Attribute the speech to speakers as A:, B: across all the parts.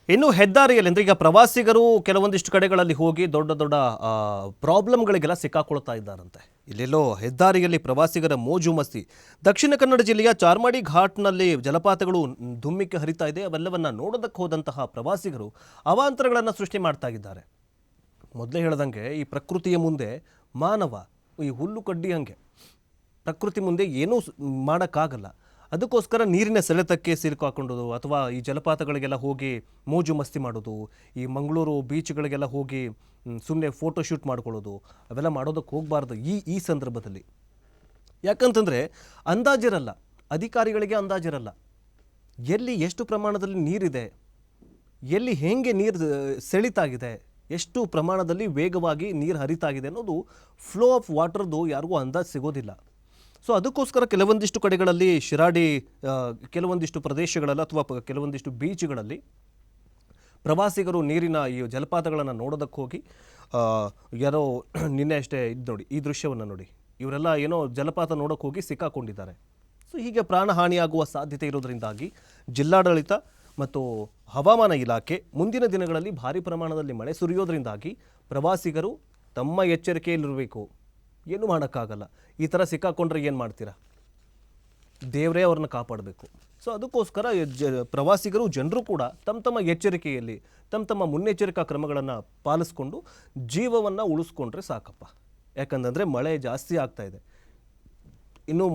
A: ಇನ್ನು ಹೆದ್ದಾರಿಯಲ್ಲಿ ಅಂದರೆ ಈಗ ಪ್ರವಾಸಿಗರು ಕೆಲವೊಂದಿಷ್ಟು ಕಡೆಗಳಲ್ಲಿ ಹೋಗಿ ದೊಡ್ಡ ದೊಡ್ಡ ಪ್ರಾಬ್ಲಮ್ಗಳಿಗೆಲ್ಲ ಸಿಕ್ಕಾಕೊಳ್ತಾ ಇದ್ದಾರಂತೆ. ಇಲ್ಲೆಲ್ಲೋ ಹೆದ್ದಾರಿಯಲ್ಲಿ ಪ್ರವಾಸಿಗರ ಮೋಜು ಮಸ್ತಿ. ದಕ್ಷಿಣ ಕನ್ನಡ ಜಿಲ್ಲೆಯ ಚಾರ್ಮಾಡಿ ಘಾಟ್ನಲ್ಲಿ ಜಲಪಾತಗಳು ಧುಮ್ಮಿಕ್ಕೆ ಹರಿತಾ ಇದೆ. ಅವೆಲ್ಲವನ್ನ ನೋಡೋದಕ್ಕೆ ಹೋದಂತಹ ಪ್ರವಾಸಿಗರು ಅವಾಂತರಗಳನ್ನು ಸೃಷ್ಟಿ ಮಾಡ್ತಾ ಇದ್ದಾರೆ. ಮೊದಲೇ ಹೇಳ್ದಂಗೆ ಈ ಪ್ರಕೃತಿಯ ಮುಂದೆ ಮಾನವ ಈ ಹುಲ್ಲು ಕಡ್ಡಿ ಹಂಗೆ ಪ್ರಕೃತಿ ಮುಂದೆ ಏನೂ ಮಾಡೋಕ್ಕಾಗಲ್ಲ. ಅದಕ್ಕೋಸ್ಕರ ನೀರಿನ ಸೆಳೆತಕ್ಕೆ ಸಿಲುಕಾಕೊಂಡೋದು ಅಥವಾ ಈ ಜಲಪಾತಗಳಿಗೆಲ್ಲ ಹೋಗಿ ಮೋಜು ಮಸ್ತಿ ಮಾಡೋದು, ಈ ಮಂಗಳೂರು ಬೀಚ್ಗಳಿಗೆಲ್ಲ ಹೋಗಿ ಸುಮ್ಮನೆ ಫೋಟೋಶೂಟ್ ಮಾಡ್ಕೊಳ್ಳೋದು, ಅವೆಲ್ಲ ಮಾಡೋದಕ್ಕೆ ಹೋಗಬಾರ್ದು ಈ ಸಂದರ್ಭದಲ್ಲಿ. ಯಾಕಂತಂದರೆ ಅಂದಾಜಿರಲ್ಲ, ಅಧಿಕಾರಿಗಳಿಗೆ ಅಂದಾಜಿರಲ್ಲ. ಎಲ್ಲಿ ಎಷ್ಟು ಪ್ರಮಾಣದಲ್ಲಿ ನೀರಿದೆ, ಎಲ್ಲಿ ಹೇಗೆ ನೀರು ಸೆಳಿತಾಗಿದೆ, ಎಷ್ಟು ಪ್ರಮಾಣದಲ್ಲಿ ವೇಗವಾಗಿ ನೀರು ಹರಿತಾಗಿದೆ ಅನ್ನೋದು ಫ್ಲೋ ಆಫ್ ವಾಟರ್ದು ಯಾರಿಗೂ ಅಂದಾಜು ಸಿಗೋದಿಲ್ಲ. ಸೊ ಅದಕ್ಕೋಸ್ಕರ ಕೆಲವೊಂದಿಷ್ಟು ಕಡೆಗಳಲ್ಲಿ ಶಿರಾಡಿ ಕೆಲವೊಂದಿಷ್ಟು ಪ್ರದೇಶಗಳಲ್ಲಿ ಅಥವಾ ಕೆಲವೊಂದಿಷ್ಟು ಬೀಚ್ಗಳಲ್ಲಿ ಪ್ರವಾಸಿಗರು ನೀರಿನ ಈ ಜಲಪಾತಗಳನ್ನು ನೋಡೋದಕ್ಕೆ ಹೋಗಿ ಯಾರೋ ನಿನ್ನೆ ಅಷ್ಟೇ ಇದು ನೋಡಿ, ಈ ದೃಶ್ಯವನ್ನು ನೋಡಿ, ಇವರೆಲ್ಲ ಏನೋ ಜಲಪಾತ ನೋಡೋಕ್ಕೆ ಹೋಗಿ ಸಿಕ್ಕಾಕೊಂಡಿದ್ದಾರೆ. ಸೊ ಹೀಗೆ ಪ್ರಾಣಹಾನಿಯಾಗುವ ಸಾಧ್ಯತೆ ಇರೋದರಿಂದಾಗಿ ಜಿಲ್ಲಾಡಳಿತ ಮತ್ತು ಹವಾಮಾನ ಇಲಾಖೆ ಮುಂದಿನ ದಿನಗಳಲ್ಲಿ ಭಾರಿ ಪ್ರಮಾಣದಲ್ಲಿ ಮಳೆ ಸುರಿಯೋದ್ರಿಂದಾಗಿ ಪ್ರವಾಸಿಗರು ತಮ್ಮ ಎಚ್ಚರಿಕೆಯಲ್ಲಿರಬೇಕು. ಏನು ಮಾಡೋಕ್ಕಾಗಲ್ಲ. ಈ ಥರ ಸಿಕ್ಕಾಕೊಂಡ್ರೆ ಏನು ಮಾಡ್ತೀರಾ? ದೇವರೇ ಅವ್ರನ್ನ ಕಾಪಾಡಬೇಕು. ಸೊ ಅದಕ್ಕೋಸ್ಕರ ಪ್ರವಾಸಿಗರು ಜನರು ಕೂಡ ತಮ್ಮ ಎಚ್ಚರಿಕೆಯಲ್ಲಿ ತಮ್ಮ ಮುನ್ನೆಚ್ಚರಿಕಾ ಕ್ರಮಗಳನ್ನು ಪಾಲಿಸ್ಕೊಂಡು ಜೀವವನ್ನು ಉಳಿಸ್ಕೊಂಡ್ರೆ ಸಾಕಪ್ಪ. ಯಾಕಂತಂದರೆ ಮಳೆ ಜಾಸ್ತಿ ಆಗ್ತಾ ಇದೆ. ಇನ್ನು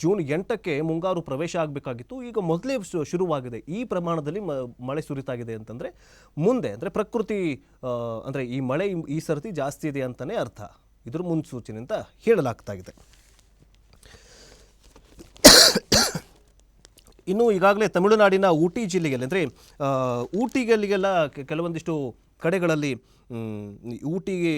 A: ಜೂನ್ 8ಕ್ಕೆ ಮುಂಗಾರು ಪ್ರವೇಶ ಆಗಬೇಕಾಗಿತ್ತು. ಈಗ ಮೊದಲೇ ಶುರುವಾಗಿದೆ. ಈ ಪ್ರಮಾಣದಲ್ಲಿ ಮಳೆ ಸುರಿತಾಗಿದೆ ಅಂತಂದರೆ ಮುಂದೆ ಅಂದರೆ ಪ್ರಕೃತಿ ಅಂದರೆ ಈ ಮಳೆ ಈ ಸರ್ತಿ ಜಾಸ್ತಿ ಇದೆ ಅಂತಲೇ ಅರ್ಥ. ಇದ್ರ ಮುನ್ಸೂಚನೆ ಅಂತ ಹೇಳಲಾಗ್ತಾ ಇದೆ. ಇನ್ನು ಈಗಾಗಲೇ ತಮಿಳುನಾಡಿನ ಊಟಿ ಜಿಲ್ಲೆಯಲ್ಲಿ ಅಂದರೆ ಊಟಿಗಳಿಗೆಲ್ಲ ಕೆಲವೊಂದಿಷ್ಟು ಕಡೆಗಳಲ್ಲಿ ಊಟಿಗೆ